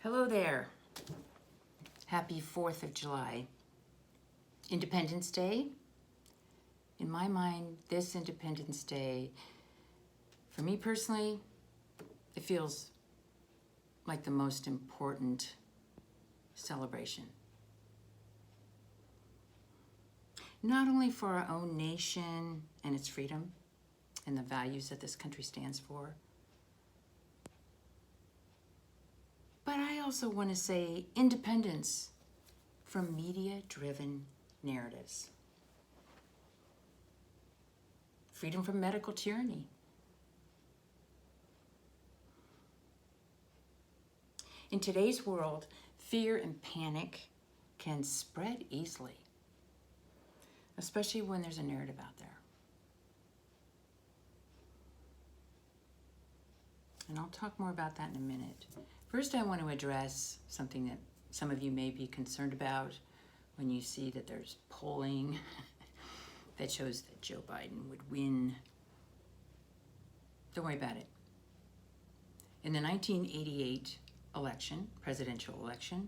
Hello there. Happy 4th of July. Independence Day. In my mind, this Independence Day, for me personally, it feels like the most important celebration. Not only for our own nation and its freedom and the values that this country stands for, but I also want to say independence from media-driven narratives. Freedom from medical tyranny. In today's world, fear and panic can spread easily, especially when there's a narrative out there. And I'll talk more about that in a minute. First, I want to address something that some of you may be concerned about when you see that there's polling that shows that Joe Biden would win. Don't worry about it. In the 1988 election, presidential election,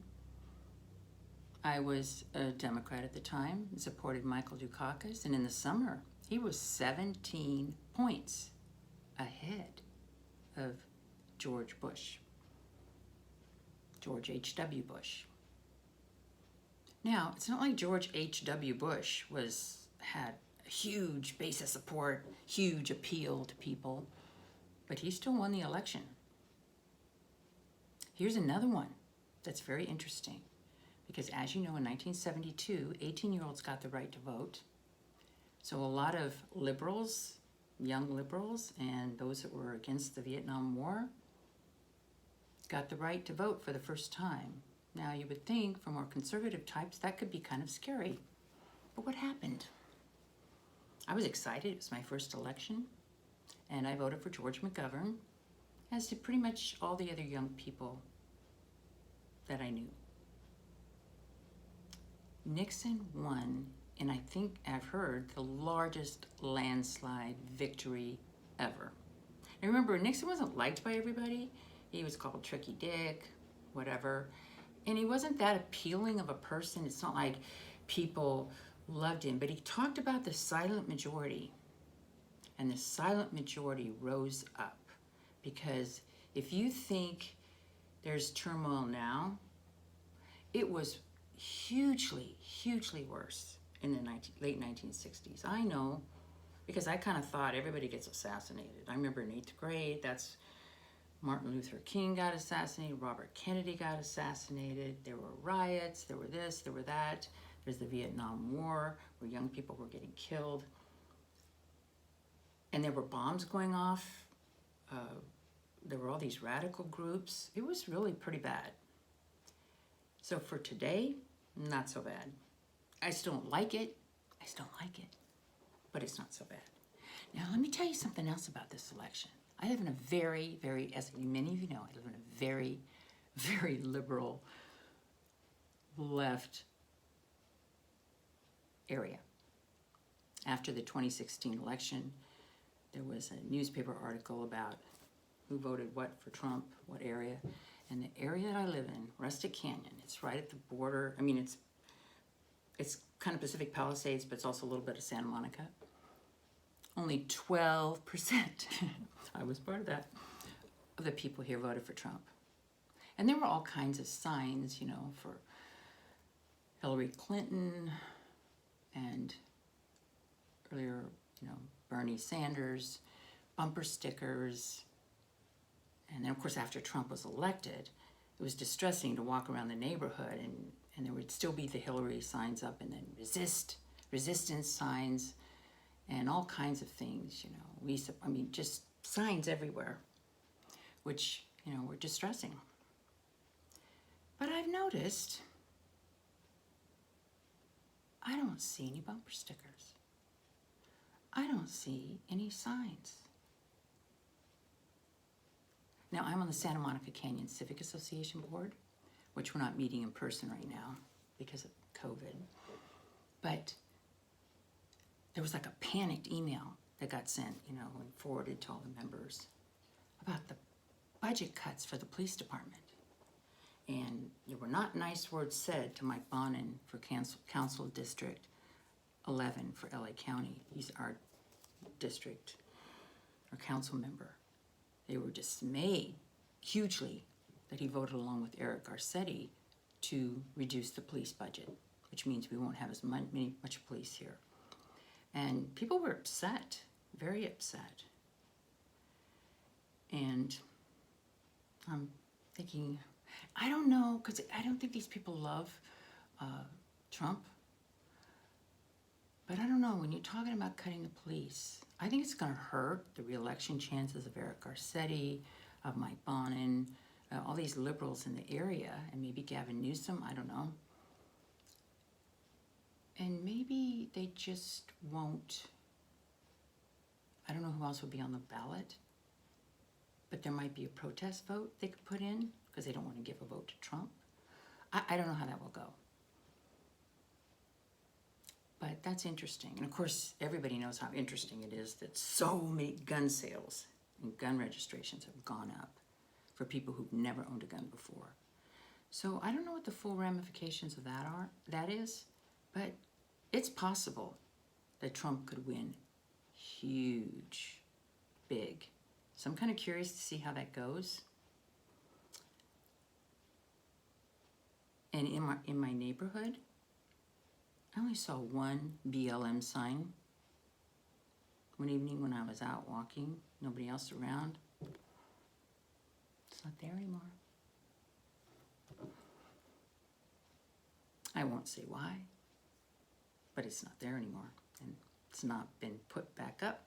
I was a Democrat at the time, supported Michael Dukakis, and in the summer, he was 17 points ahead of George H.W. Bush. Now, it's not like George H.W. Bush had a huge base of support, huge appeal to people, but he still won the election. Here's another one that's very interesting, because as you know, in 1972, 18-year-olds got the right to vote. So a lot of liberals, young liberals, and those that were against the Vietnam War got the right to vote for the first time. Now, you would think for more conservative types that could be kind of scary. But what happened? I was excited. It was my first election, and I voted for George McGovern, as did pretty much all the other young people that I knew. Nixon won, and I think I've heard the largest landslide victory ever. And remember, Nixon wasn't liked by everybody. He was called Tricky Dick, whatever. And he wasn't that appealing of a person. It's not like people loved him, but he talked about the silent majority. And the silent majority rose up, because if you think there's turmoil now, it was hugely, hugely worse in the late 1960s. I know, because I kind of thought everybody gets assassinated. I remember in 8th grade, that's Martin Luther King got assassinated, Robert Kennedy got assassinated, there were riots, there were this, there were that. There's the Vietnam War, where young people were getting killed. And there were bombs going off. There were all these radical groups. It was really pretty bad. So for today, not so bad. I still don't like it. But it's not so bad. Now, let me tell you something else about this election. I live in a very, as many of you know, I live in a very, very liberal left area. After the 2016 election, there was a newspaper article about who voted what for Trump, what area. And the area that I live in, Rustic Canyon, it's right at the border. I mean, it's kind of Pacific Palisades, but it's also a little bit of Santa Monica. Only 12%, I was part of that, of the people here voted for Trump. And there were all kinds of signs, you know, for Hillary Clinton and earlier, you know, Bernie Sanders, bumper stickers. And then, of course, after Trump was elected, it was distressing to walk around the neighborhood and there would still be the Hillary signs up, and then resistance signs, and all kinds of things, you know. Just signs everywhere, which, you know, were distressing. But I've noticed I don't see any bumper stickers. I don't see any signs. Now, I'm on the Santa Monica Canyon Civic Association board, which we're not meeting in person right now because of COVID. But there was like a panicked email that got sent, you know, and forwarded to all the members about the budget cuts for the police department. And there were not nice words said to Mike Bonin for Council District 11 for LA County. He's our district or council member. They were dismayed hugely that he voted along with Eric Garcetti to reduce the police budget, which means we won't have as much police here. And people were upset, very upset. And I'm thinking, I don't know, because I don't think these people love Trump. But I don't know, when you're talking about cutting the police, I think it's going to hurt the re-election chances of Eric Garcetti, of Mike Bonin, all these liberals in the area, and maybe Gavin Newsom, I don't know. And maybe they just won't, I don't know who else would be on the ballot, but there might be a protest vote they could put in because they don't want to give a vote to Trump. I don't know how that will go. But that's interesting. And of course, everybody knows how interesting it is that so many gun sales and gun registrations have gone up for people who've never owned a gun before. So I don't know what the full ramifications of that is, but it's possible that Trump could win huge, big. So I'm kind of curious to see how that goes. And in my neighborhood, I only saw one BLM sign one evening when I was out walking, nobody else around. It's not there anymore. I won't say why, but it's not there anymore, and it's not been put back up.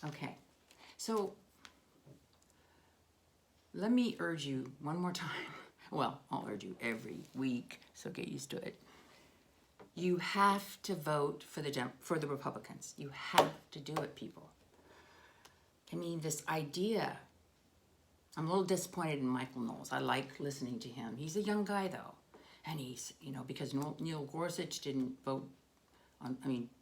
Okay, so let me urge you one more time. Well, I'll urge you every week, so get used to it. You have to vote for the Republicans. You have to do it, people. I mean, this idea, I'm a little disappointed in Michael Knowles. I like listening to him. He's a young guy, though. And he's, because Neil Gorsuch didn't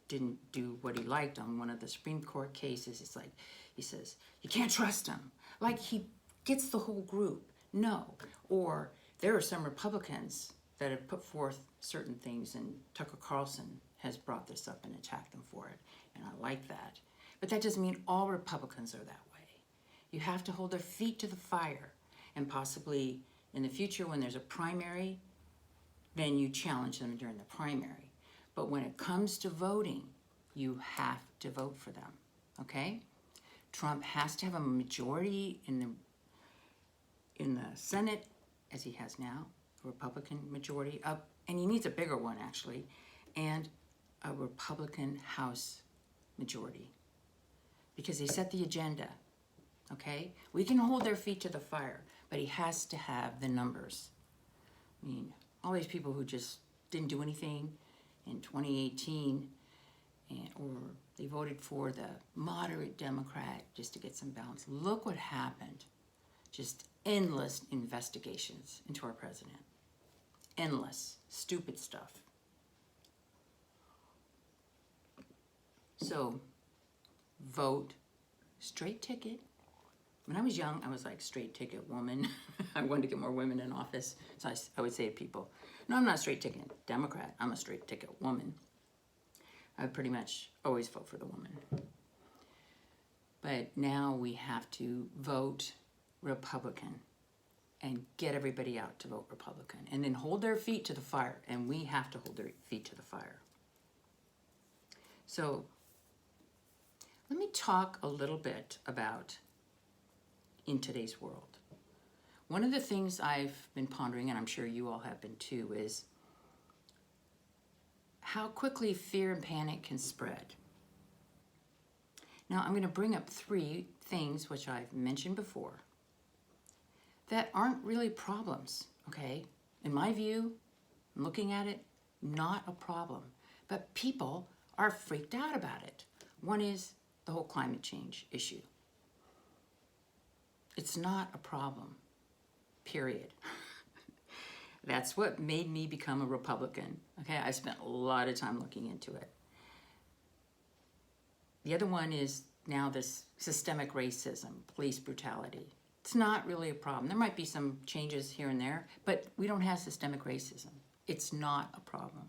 didn't do what he liked on one of the Supreme Court cases. It's like, he says, you can't trust him. Like, he gets the whole group. No. Or there are some Republicans that have put forth certain things, and Tucker Carlson has brought this up and attacked them for it, and I like that. But that doesn't mean all Republicans are that way. You have to hold their feet to the fire, and possibly in the future when there's a primary, then you challenge them during the primary. But when it comes to voting, you have to vote for them, okay? Trump has to have a majority in the Senate, as he has now, a Republican majority, and he needs a bigger one, actually, and a Republican House majority, because they set the agenda, okay? We can hold their feet to the fire, but he has to have the numbers. I mean, all these people who just didn't do anything in 2018, or they voted for the moderate Democrat just to get some balance. Look what happened. Just endless investigations into our president. Endless, stupid stuff. So, vote straight ticket. When I was young, I was like straight ticket woman. I wanted to get more women in office. So I would say to people, no, I'm not a straight ticket Democrat. I'm a straight ticket woman. I would pretty much always vote for the woman. But now we have to vote Republican and get everybody out to vote Republican, and then hold their feet to the fire, and we have to hold their feet to the fire. So let me talk a little bit about in today's world. One of the things I've been pondering, and I'm sure you all have been too, is how quickly fear and panic can spread. Now, I'm going to bring up 3 things which I've mentioned before that aren't really problems, okay? In my view, looking at it, not a problem. But people are freaked out about it. One is the whole climate change issue. It's not a problem, period. That's what made me become a Republican, okay? I spent a lot of time looking into it. The other one is now this systemic racism, police brutality. It's not really a problem. There might be some changes here and there, but we don't have systemic racism. It's not a problem.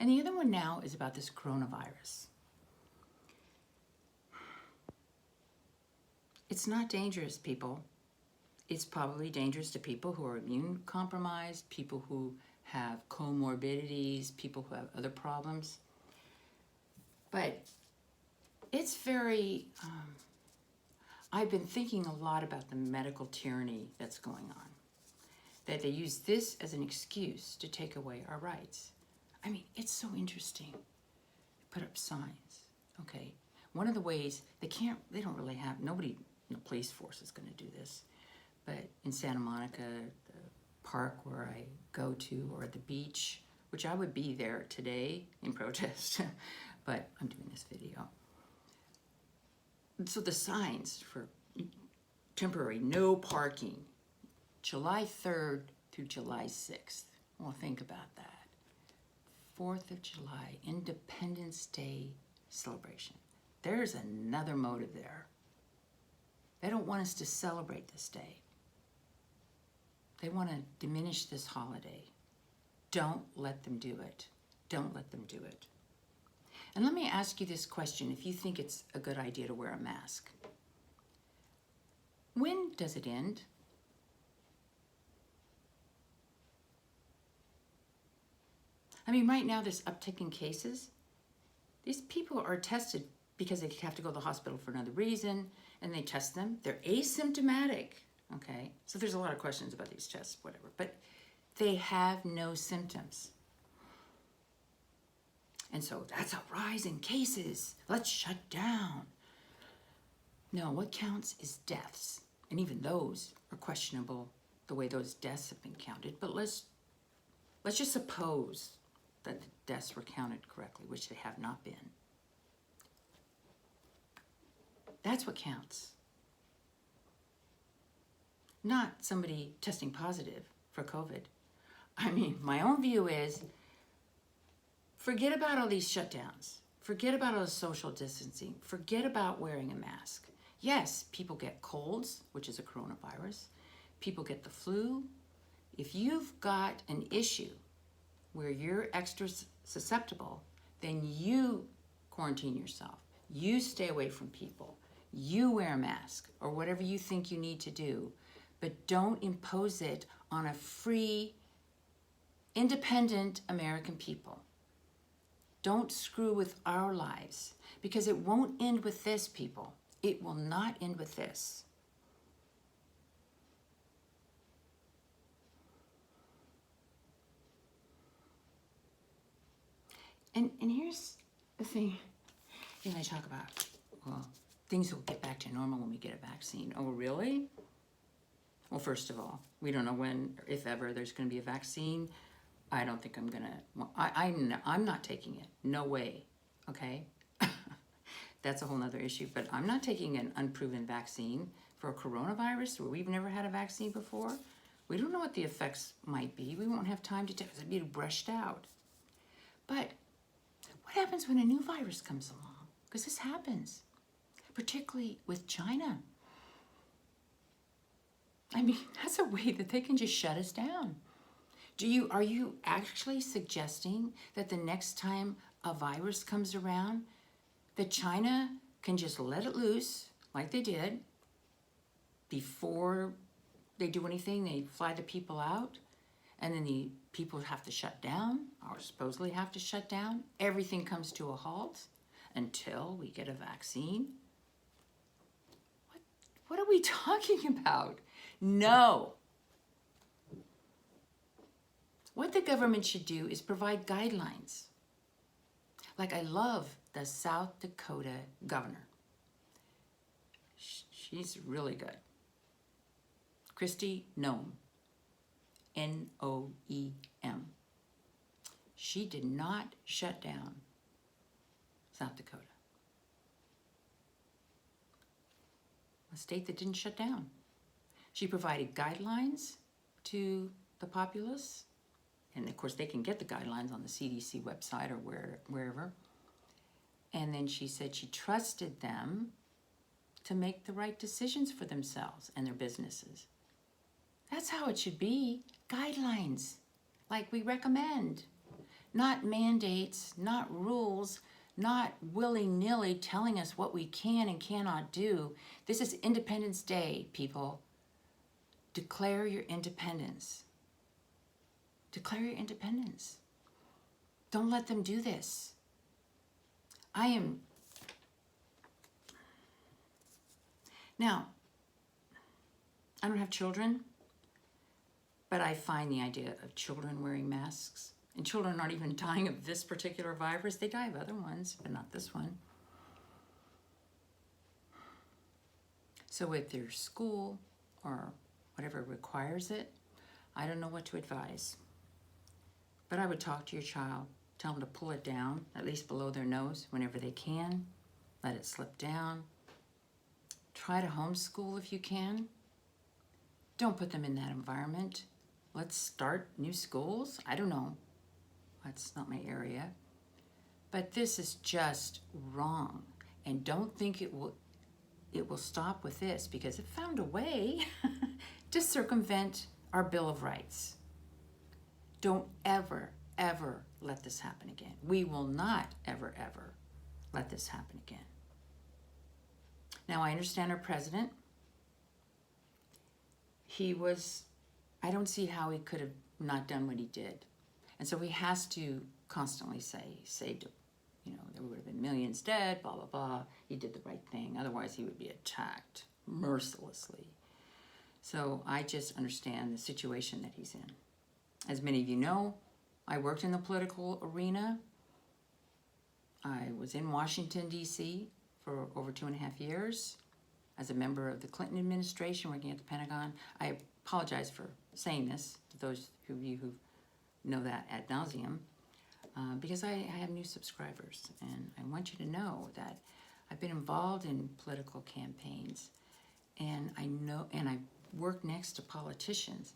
And the other one now is about this coronavirus. It's not dangerous, people. It's probably dangerous to people who are immune compromised, people who have comorbidities, people who have other problems. But it's very, I've been thinking a lot about the medical tyranny that's going on. That they use this as an excuse to take away our rights. I mean, it's so interesting. Put up signs, okay? One of the ways, they don't really have, nobody in the police force is going to do this. But in Santa Monica, the park where I go to, or at the beach, which I would be there today in protest, but I'm doing this video. So the signs for temporary no parking, July 3rd through July 6th. Well, think about that. 4th of July, Independence Day celebration. There's another motive there. They don't want us to celebrate this day. They want to diminish this holiday. Don't let them do it. Don't let them do it. And let me ask you this question, if you think it's a good idea to wear a mask. When does it end? I mean, right now there's uptick in cases. These people are tested because they have to go to the hospital for another reason, and they test them. They're asymptomatic, okay? So there's a lot of questions about these tests, whatever, but they have no symptoms. And so that's a rise in cases. Let's shut down. No, what counts is deaths. And even those are questionable, the way those deaths have been counted. But let's just suppose that the deaths were counted correctly, which they have not been. That's what counts. Not somebody testing positive for COVID. I mean, my own view is, forget about all these shutdowns. Forget about all the social distancing. Forget about wearing a mask. Yes, people get colds, which is a coronavirus. People get the flu. If you've got an issue where you're extra susceptible, then you quarantine yourself. You stay away from people. You wear a mask or whatever you think you need to do, but don't impose it on a free, independent American people. Don't screw with our lives, because it won't end with this, people. It will not end with this. And here's the thing, and I talk about, well, things will get back to normal when we get a vaccine. Oh, really? Well, first of all, we don't know when, if ever, there's going to be a vaccine. I don't think I'm going to, I'm not taking it. No way, okay? That's a whole nother issue, but I'm not taking an unproven vaccine for a coronavirus where we've never had a vaccine before. We don't know what the effects might be. We won't have time to test. It'll be brushed out. But what happens when a new virus comes along? Because this happens, particularly with China. I mean, that's a way that they can just shut us down. Are you actually suggesting that the next time a virus comes around, that China can just let it loose like they did before they do anything? They fly the people out, and then the people have to shut down, or supposedly have to shut down. Everything comes to a halt until we get a vaccine. What are we talking about? No. What the government should do is provide guidelines. Like, I love the South Dakota governor. She's really good. Kristi Noem. N-O-E-M. She did not shut down South Dakota. A state that didn't shut down. She provided guidelines to the populace. And of course, they can get the guidelines on the CDC website or wherever. And then she said she trusted them to make the right decisions for themselves and their businesses. That's how it should be. Guidelines, like we recommend. Not mandates, not rules, not willy-nilly telling us what we can and cannot do. This is Independence Day, people. Declare your independence. Declare your independence. Don't let them do this. Now, I don't have children, but I find the idea of children wearing masks, and children aren't even dying of this particular virus. They die of other ones, but not this one. So if their school or whatever requires it, I don't know what to advise. But I would talk to your child, tell them to pull it down, at least below their nose whenever they can. Let it slip down. Try to homeschool if you can. Don't put them in that environment. Let's start new schools. I don't know. That's not my area. But this is just wrong. And don't think it will stop with this, because it found a way to circumvent our Bill of Rights. Don't ever, ever let this happen again. We will not ever, ever let this happen again. Now, I understand our president. I don't see how he could have not done what he did. And so he has to constantly say, there would have been millions dead, blah, blah, blah. He did the right thing. Otherwise, he would be attacked mercilessly. So I just understand the situation that he's in. As many of you know, I worked in the political arena. I was in Washington, D.C. for over 2.5 years as a member of the Clinton administration working at the Pentagon. I apologize for saying this to those of you who know that ad nauseum, because I have new subscribers, and I want you to know that I've been involved in political campaigns, and I work next to politicians.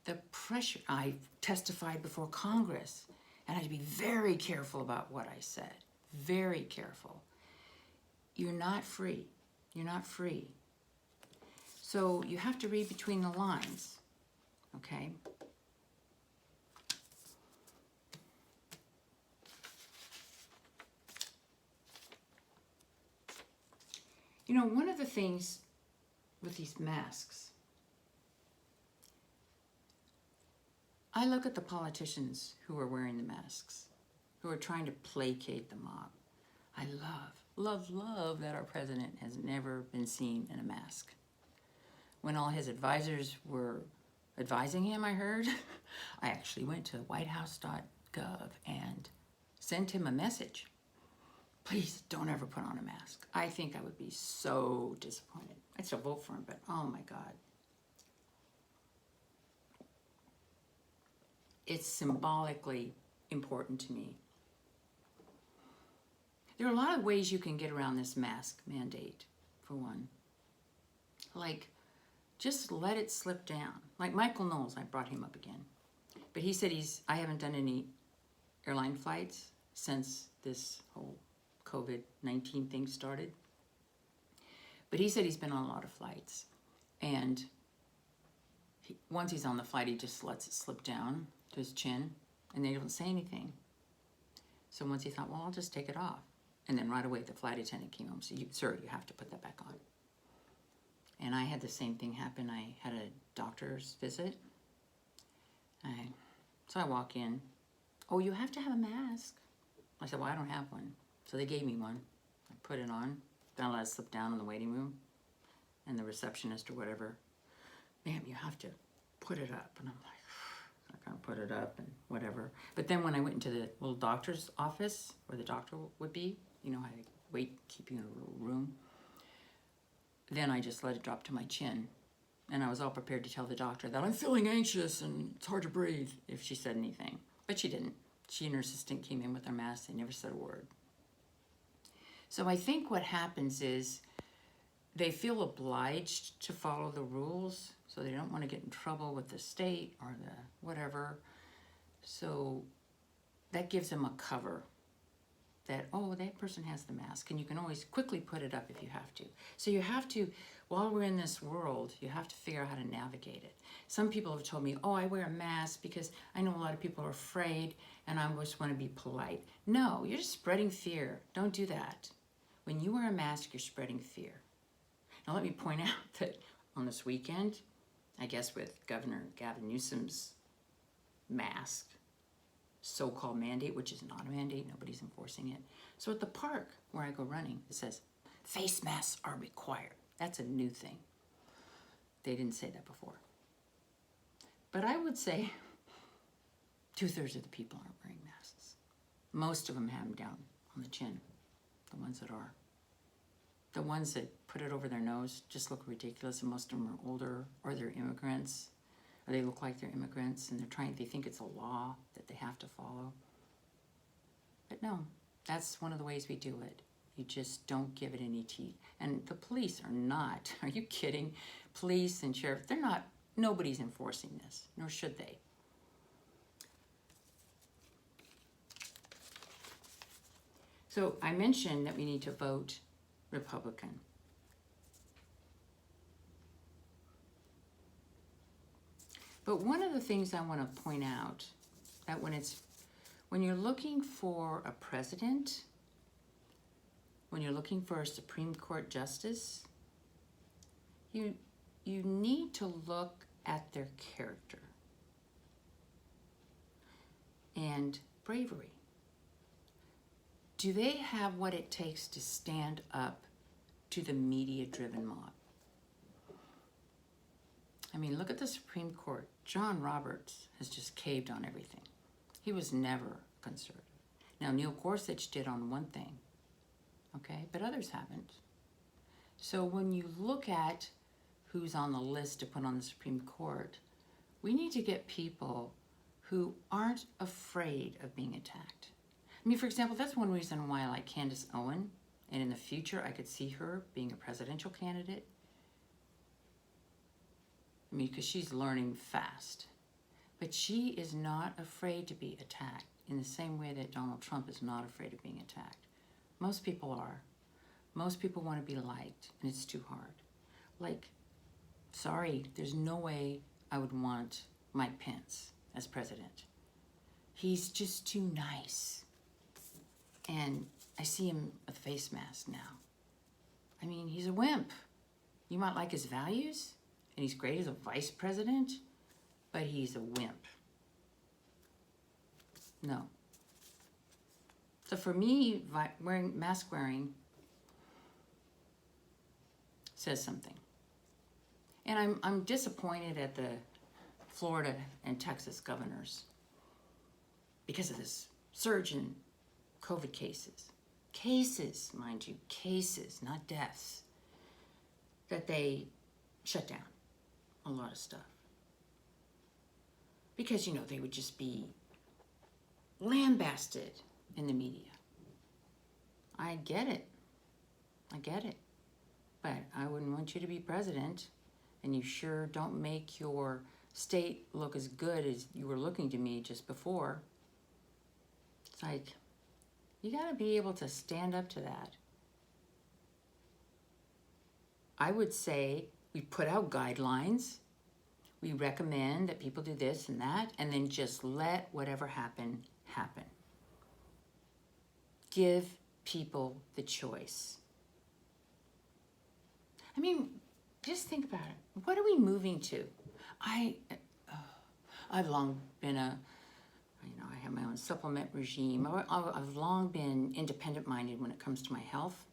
The pressure, I testified before Congress, and I had to be very careful about what I said, very careful. You're not free. You're not free. So you have to read between the lines, okay? One of the things with these masks, I look at the politicians who are wearing the masks, who are trying to placate the mob. I love that our president has never been seen in a mask. When all his advisors were advising him, I heard, I actually went to whitehouse.gov and sent him a message. Please don't ever put on a mask. I think I would be so disappointed. I'd still vote for him, but oh my God. It's symbolically important to me. There are a lot of ways you can get around this mask mandate, for one. Like, just let it slip down. Like Michael Knowles, I brought him up again. But he said I haven't done any airline flights since this whole COVID-19 thing started. But he said he's been on a lot of flights. And once he's on the flight, he just lets it slip down to his chin, and they don't say anything. So once he thought, well, I'll just take it off. And then right away, the flight attendant came home and said, sir, you have to put that back on. And I had the same thing happen. I had a doctor's visit. So I walk in. Oh, you have to have a mask. I said, well, I don't have one. So they gave me one. I put it on. Then I let it slip down in the waiting room. And the receptionist or whatever, ma'am, you have to put it up. And I'm like, I can't put it up and whatever. But then when I went into the little doctor's office where the doctor would be, how they wait, keep you in a little room. Then I just let it drop to my chin. And I was all prepared to tell the doctor that I'm feeling anxious and it's hard to breathe if she said anything. But she didn't. She and her assistant came in with their masks. They never said a word. So I think what happens is they feel obliged to follow the rules, so they don't want to get in trouble with the state or the whatever. So that gives them a cover. that, oh, that person has the mask, and you can always quickly put it up if you have to. So you have to, while we're in this world, you have to figure out how to navigate it. Some people have told me, oh, I wear a mask because I know a lot of people are afraid and I just want to be polite. No, you're just spreading fear. Don't do that. When you wear a mask, you're spreading fear. Now let me point out that on this weekend, I guess with Governor Gavin Newsom's mask, so-called mandate, which is not a mandate, nobody's enforcing it. So at the park where I go running, it says, face masks are required. That's a new thing. They didn't say that before. But I would say 2/3 of the people aren't wearing masks. Most of them have them down on the chin, the ones that are. The ones that put it over their nose just look ridiculous, and most of them are older, or they're immigrants, or they look like they're immigrants, and they think it's a law that they have to follow. But no, that's one of the ways we do it. You just don't give it any teeth. And the police are not, are you kidding? Police and sheriff, they're not, nobody's enforcing this, nor should they. So I mentioned that we need to vote Republican. But one of the things I want to point out, that when you're looking for a president, when you're looking for a Supreme Court justice, you need to look at their character and bravery. Do they have what it takes to stand up to the media-driven mob? I mean, look at the Supreme Court. John Roberts has just caved on everything. He was never conservative. Now, Neil Gorsuch did on one thing, okay, but others haven't. So when you look at who's on the list to put on the Supreme Court, we need to get people who aren't afraid of being attacked. I mean, for example, that's one reason why I like Candace Owen, and in the future I could see her being a presidential candidate. I mean, because she's learning fast. But she is not afraid to be attacked in the same way that Donald Trump is not afraid of being attacked. Most people are. Most people want to be liked, and it's too hard. Like, sorry, there's no way I would want Mike Pence as president. He's just too nice. And I see him with a face mask now. I mean, he's a wimp. You might like his values, and he's great as a vice president, but he's a wimp. No. So for me, mask wearing says something. And I'm disappointed at the Florida and Texas governors because of this surge in COVID cases. Cases, mind you, cases, not deaths. That they shut down a lot of stuff. Because, you know, they would just be lambasted in the media. I get it. I get it. But I wouldn't want you to be president, and you sure don't make your state look as good as you were looking to me just before. It's like, you gotta be able to stand up to that. I would say we put out guidelines. We recommend that people do this and that, and then just let whatever happen, happen. Give people the choice. I mean, just think about it. What are we moving to? I've long been I have my own supplement regime. I've long been independent-minded when it comes to my health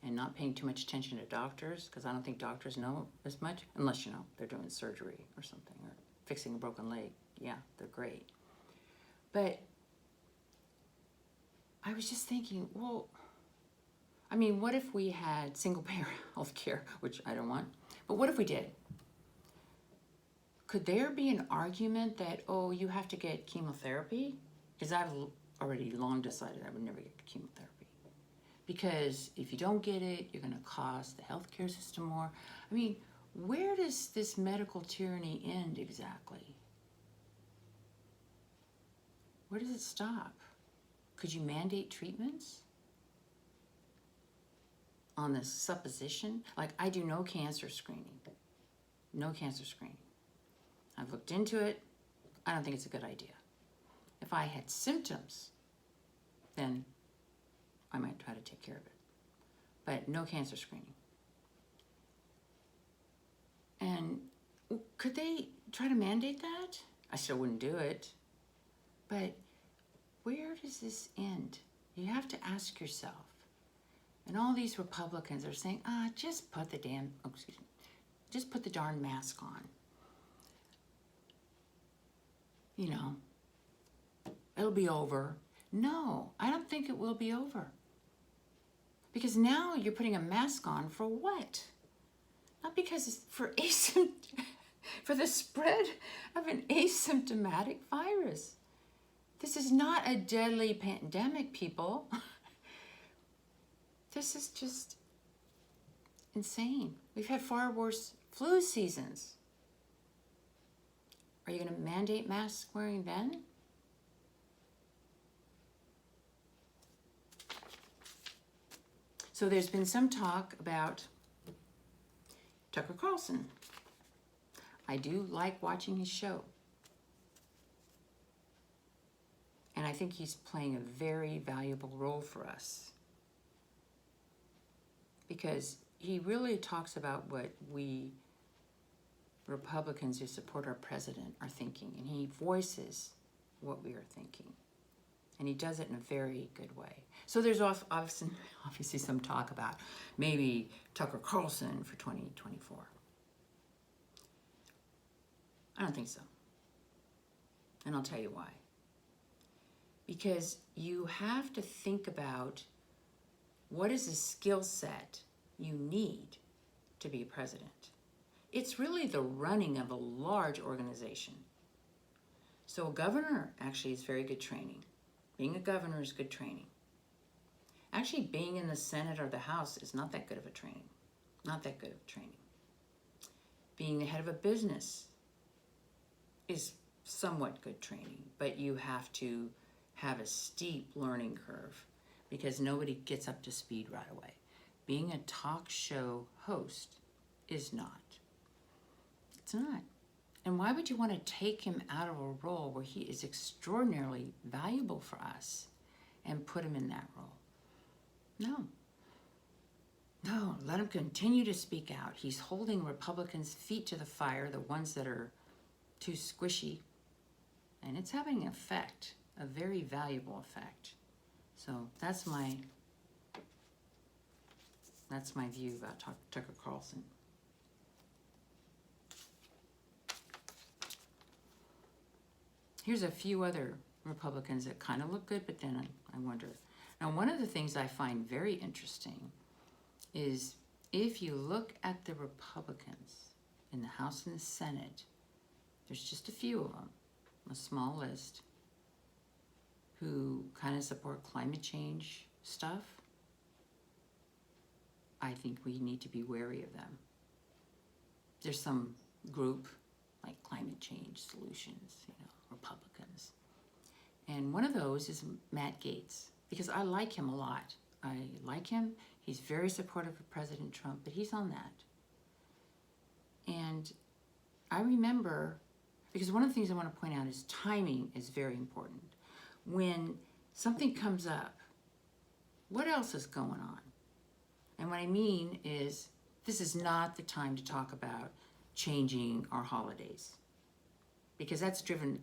and not paying too much attention to doctors, because I don't think doctors know as much, unless, they're doing surgery or something, or fixing a broken leg. Yeah, they're great. But I was just thinking, well, I mean, what if we had single-payer health care, which I don't want, but what if we did? Could there be an argument that, oh, you have to get chemotherapy? Because I've already long decided I would never get chemotherapy. Because if you don't get it, you're going to cost the healthcare system more. I mean, where does this medical tyranny end exactly? Where does it stop? Could you mandate treatments? on the supposition, like I do no cancer screening. No cancer screening. I've looked into it. I don't think it's a good idea. If I had symptoms, then I might try to take care of it. But no cancer screening. And could they try to mandate that? I still wouldn't do it. But where does this end? You have to ask yourself. And all these Republicans are saying, just put the just put the darn mask on. You know, it'll be over. No, I don't think it will be over. Because now you're putting a mask on for what? Not because it's for the spread of an asymptomatic virus. This is not a deadly pandemic, people. This is just insane. We've had far worse flu seasons. Are you going to mandate mask wearing then? So there's been some talk about Tucker Carlson. I do like watching his show. And I think he's playing a very valuable role for us. Because he really talks about what we Republicans who support our president are thinking. And he voices what we are thinking. And he does it in a very good way. So there's obviously some talk about maybe Tucker Carlson for 2024. I don't think so. And I'll tell you why. Because you have to think about what is the skill set you need to be president. It's really the running of a large organization. So a governor actually is very good training. Being a governor is good training. Actually, being in the Senate or the House is not that good of a training. Not that good of a training. Being the head of a business is somewhat good training, but you have to have a steep learning curve because nobody gets up to speed right away. Being a talk show host is not. It's not. And why would you want to take him out of a role where he is extraordinarily valuable for us and put him in that role? No. No, let him continue to speak out. He's holding Republicans' feet to the fire, the ones that are too squishy. And it's having an effect, a very valuable effect. So that's my view about Tucker Carlson. Here's a few other Republicans that kind of look good, but then I wonder. Now, one of the things I find very interesting is if you look at the Republicans in the House and the Senate, there's just a few of them, a small list, who kind of support climate change stuff. I think we need to be wary of them. There's some group like Climate Change Solutions, Republicans. And one of those is Matt Gaetz, because I like him a lot. I like him. He's very supportive of President Trump, but he's on that. And I remember, because one of the things I want to point out is timing is very important. When something comes up, what else is going on? And what I mean is, this is not the time to talk about changing our holidays. Because that's driven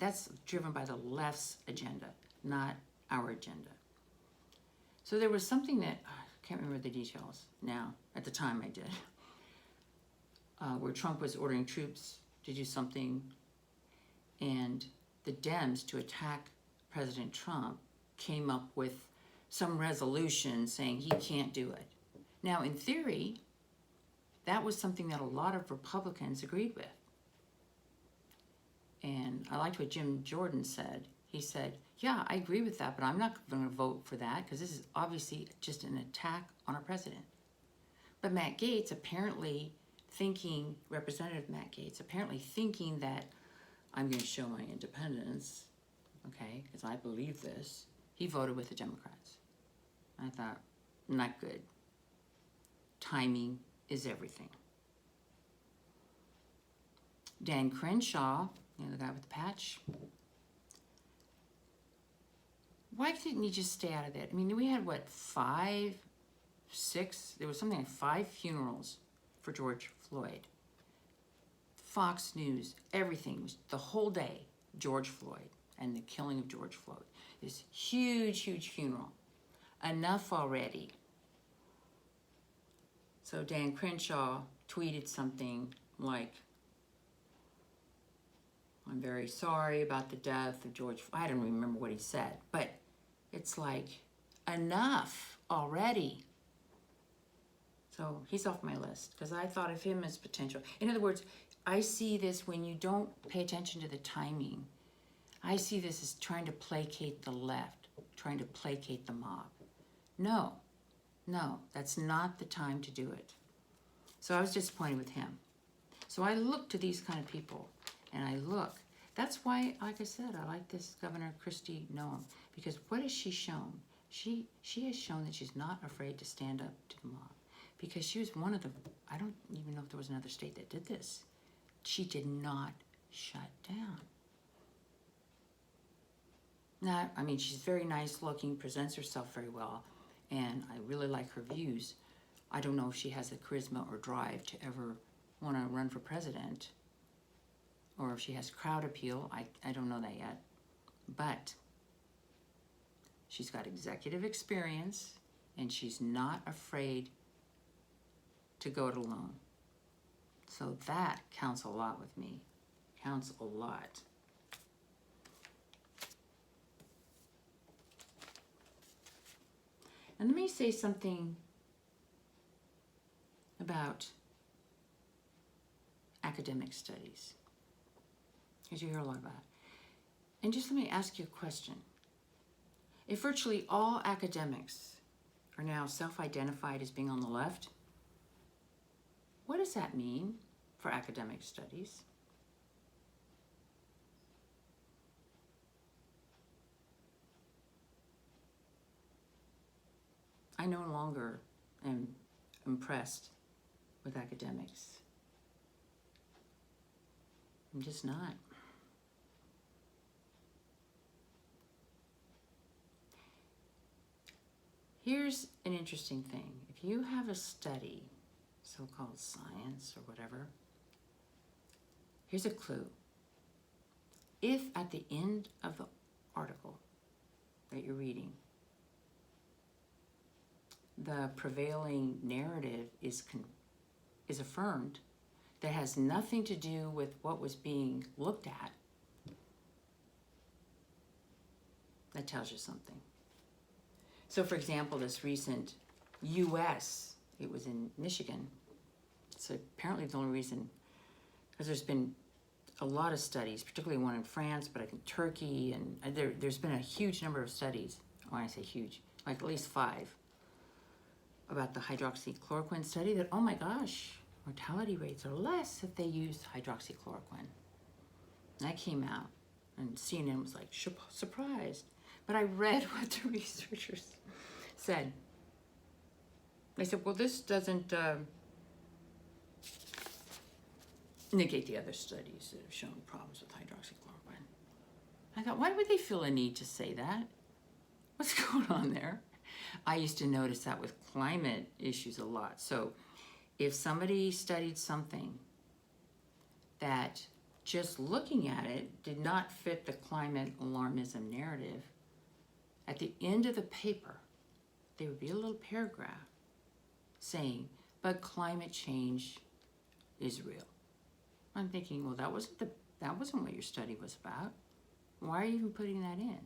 by the left's agenda, not our agenda. So there was something that, I can't remember the details now, at the time I did, where Trump was ordering troops to do something, and the Dems, to attack President Trump, came up with some resolution saying he can't do it. Now, in theory, that was something that a lot of Republicans agreed with. And I liked what Jim Jordan said. He said, yeah, I agree with that, but I'm not going to vote for that because this is obviously just an attack on our president. But Matt Gaetz apparently thinking, Representative Matt Gaetz, apparently thinking that I'm going to show my independence, okay, because I believe this, he voted with the Democrats. I thought, not good. timing is everything. Dan Crenshaw, the guy with the patch, why didn't he just stay out of that? I mean, we had, what, 5, 6, there was something like 5 funerals for George Floyd. Fox News, everything, was the whole day, George Floyd and the killing of George Floyd. This huge, huge funeral. Enough already. So Dan Crenshaw tweeted something like, I'm very sorry about the death of George Floyd. I don't remember what he said, but it's like, enough already. So he's off my list because I thought of him as potential. In other words, I see this when you don't pay attention to the timing. I see this as trying to placate the left, trying to placate the mob. No, that's not the time to do it. So I was disappointed with him. So I look to these kind of people, and I look. That's why, like I said, I like this Governor Christie Noem, because what has she shown? She has shown that she's not afraid to stand up to the mob, because she was one of the, I don't even know if there was another state that did this. She did not shut down. Now, I mean, she's very nice looking, presents herself very well, and I really like her views. I don't know if she has the charisma or drive to ever want to run for president, or if she has crowd appeal. I don't know that yet. But she's got executive experience, and she's not afraid to go it alone. So that counts a lot with me. Counts a lot. And let me say something about academic studies, because you hear a lot about it. And just let me ask you a question. If virtually all academics are now self-identified as being on the left, what does that mean for academic studies? I no longer am impressed with academics. I'm just not. Here's an interesting thing. If you have a study, so-called science or whatever, here's a clue. If at the end of the article that you're reading, the prevailing narrative is affirmed, that has nothing to do with what was being looked at, that tells you something. So for example, this recent US, it was in Michigan. So apparently the only reason, because there's been a lot of studies, particularly one in France, but I think Turkey, and there's been a huge number of studies, when I say huge, like at least 5, about the hydroxychloroquine study, that, oh my gosh, mortality rates are less if they use hydroxychloroquine. And that came out, and CNN was like surprised. But I read what the researchers said. They said, well, this doesn't negate the other studies that have shown problems with hydroxychloroquine. I thought, why would they feel a need to say that? What's going on there? I used to notice that with climate issues a lot. So if somebody studied something that just looking at it did not fit the climate alarmism narrative, at the end of the paper, there would be a little paragraph saying, but climate change is real. I'm thinking, well, that wasn't what your study was about. Why are you even putting that in?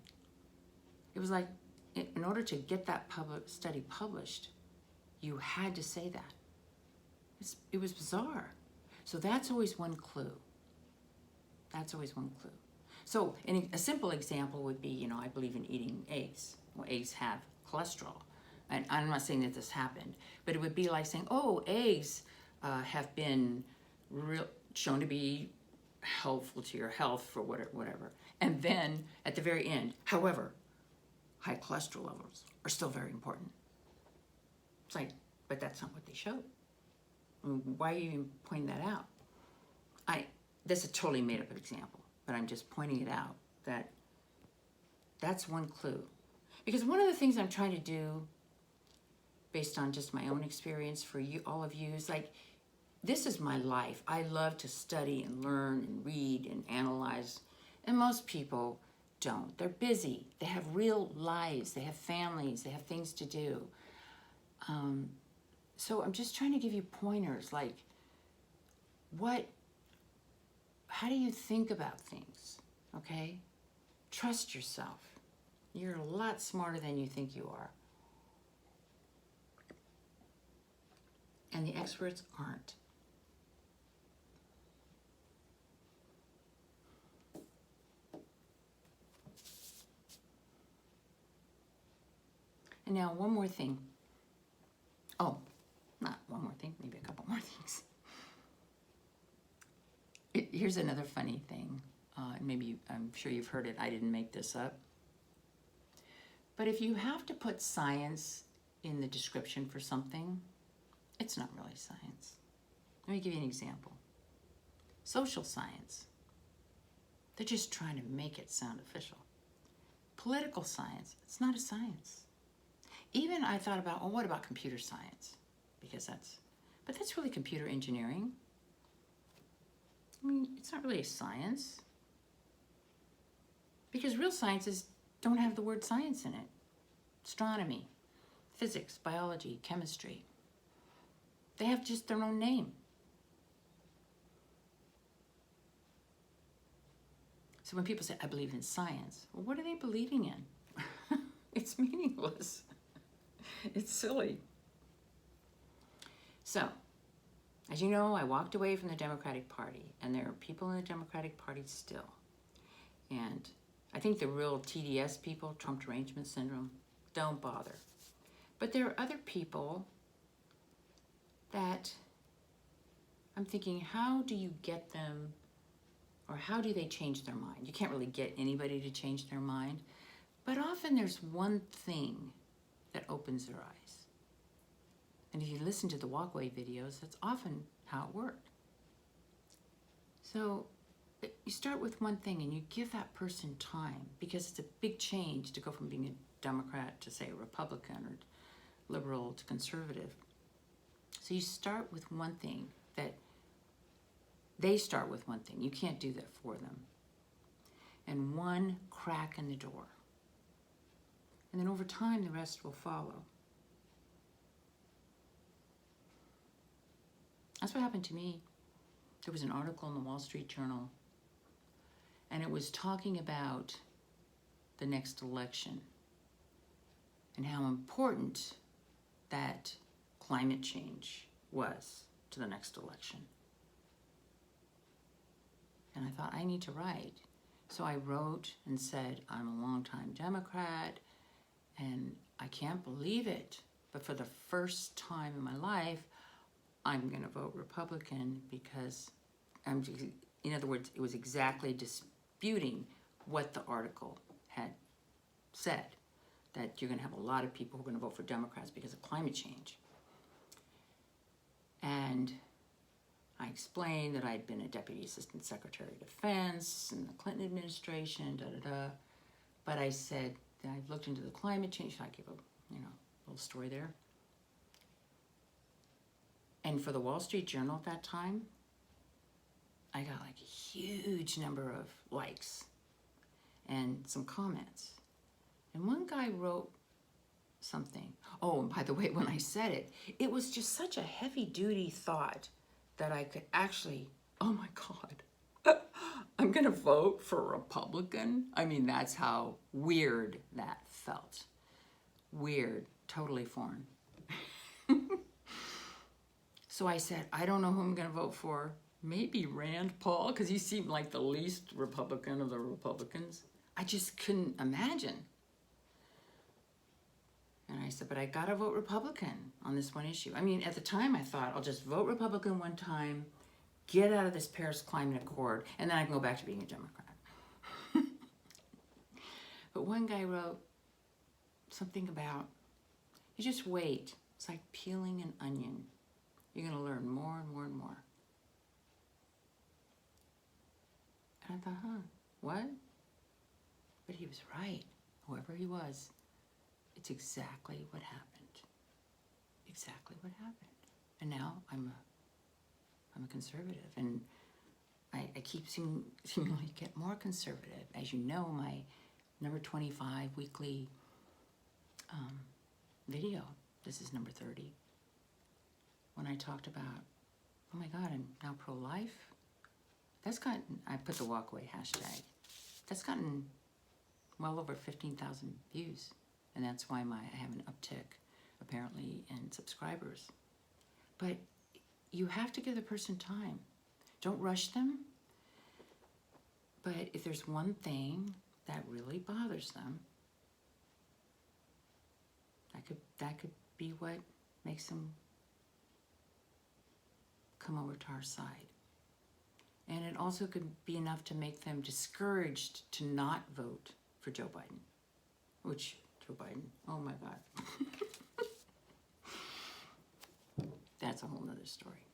It was like, in order to get that study published, you had to say that. It was bizarre. So that's always one clue. That's always one clue. So a simple example would be, I believe in eating eggs. Well, eggs have cholesterol. And I'm not saying that this happened, but it would be like saying, oh, eggs have been shown to be helpful to your health for whatever. And then at the very end, however, high cholesterol levels are still very important. It's like, but that's not what they showed. I mean, why are you even pointing that out? That's a totally made up example, but I'm just pointing it out that that's one clue. Because one of the things I'm trying to do, based on just my own experience for you, all of you, is like, this is my life. I love to study and learn and read and analyze, and most people don't. They're busy. They have real lives. They have families. They have things to do. So I'm just trying to give you pointers, like, how do you think about things, okay? Trust yourself. You're a lot smarter than you think you are. And the experts aren't. And now one more thing. Oh, not one more thing, maybe a couple more things. Here's another funny thing. I'm sure you've heard it. I didn't make this up. But if you have to put science in the description for something, it's not really science. Let me give you an example. Social science. They're just trying to make it sound official. Political science. It's not a science. Even I thought about, oh, what about computer science? But that's really computer engineering. I mean, it's not really a science. Because real sciences don't have the word science in it. Astronomy, physics, biology, chemistry. They have just their own name. So when people say, I believe in science, well, what are they believing in? It's meaningless. It's silly. So, as you know, I walked away from the Democratic Party, and there are people in the Democratic Party still. And I think the real TDS people, Trump derangement syndrome, don't bother. But there are other people that I'm thinking, how do you get them, or how do they change their mind? You can't really get anybody to change their mind, but often there's one thing that opens their eyes. And if you listen to the walkway videos, that's often how it worked. So you start with one thing and you give that person time, because it's a big change to go from being a Democrat to, say, a Republican, or liberal to conservative. So you start with one thing that they start with one thing. You can't do that for them. And one crack in the door. And then over time, the rest will follow. That's what happened to me. There was an article in the Wall Street Journal, and it was talking about the next election and how important that climate change was to the next election. And I thought, I need to write. So I wrote and said, I'm a longtime Democrat, and I can't believe it, but for the first time in my life, I'm going to vote Republican, because in other words, it was exactly disputing what the article had said, that you're going to have a lot of people who are going to vote for Democrats because of climate change. And I explained that I'd been a Deputy Assistant Secretary of Defense in the Clinton administration, But I said that I've looked into the climate change. I gave a little story there. And for the Wall Street Journal at that time, I got like a huge number of likes and some comments. And one guy wrote something. Oh, and by the way, when I said it, it was just such a heavy-duty thought that I could actually, oh my God, I'm gonna vote for a Republican? I mean, that's how weird that felt. Weird, totally foreign. So I said, I don't know who I'm gonna vote for. Maybe Rand Paul, because he seemed like the least Republican of the Republicans. I just couldn't imagine. And I said, but I gotta vote Republican on this one issue. I mean, at the time I thought, I'll just vote Republican one time, get out of this Paris Climate Accord, and then I can go back to being a Democrat. But one guy wrote something about, you just wait. It's like peeling an onion. You're going to learn more and more and more. And I thought, what? But he was right. Whoever he was, it's exactly what happened. Exactly what happened. And now I'm a conservative, and I keep seemingly get more conservative. As you know, my number 25 weekly video, this is number 30, when I talked about, oh my God, I'm now pro-life. That's gotten, I put the walkaway hashtag, that's gotten well over 15,000 views. And that's why I have an uptick, apparently, in subscribers. But you have to give the person time. Don't rush them. But if there's one thing that really bothers them, that could be what makes them come over to our side. And it also could be enough to make them discouraged to not vote for Joe Biden. Which, Joe Biden, oh my God. That's a whole nother story.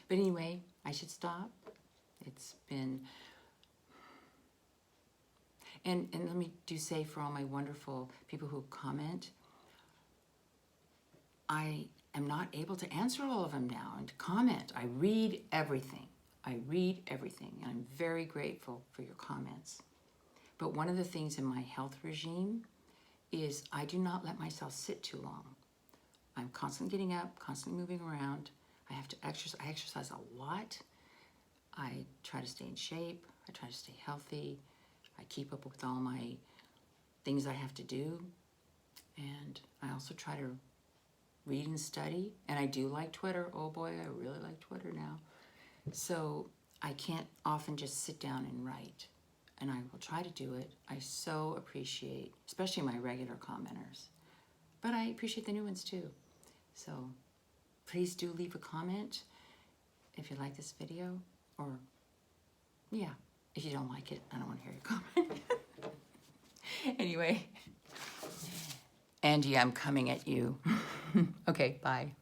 But anyway, I should stop. It's been... And let me say for all my wonderful people who comment, I am not able to answer all of them now and to comment. I read everything. And I'm very grateful for your comments. But one of the things in my health regime is I do not let myself sit too long. I'm constantly getting up, constantly moving around. I have to exercise. I exercise a lot. I try to stay in shape. I try to stay healthy. I keep up with all my things I have to do. And I also try to read and study. And I do like Twitter. Oh boy, I really like Twitter now. So I can't often just sit down and write. And I will try to do it. I so appreciate, especially my regular commenters. But I appreciate the new ones too. So please do leave a comment if you like this video. Or, yeah, if you don't like it, I don't want to hear your comment. Anyway, Angie, I'm coming at you. Okay, bye.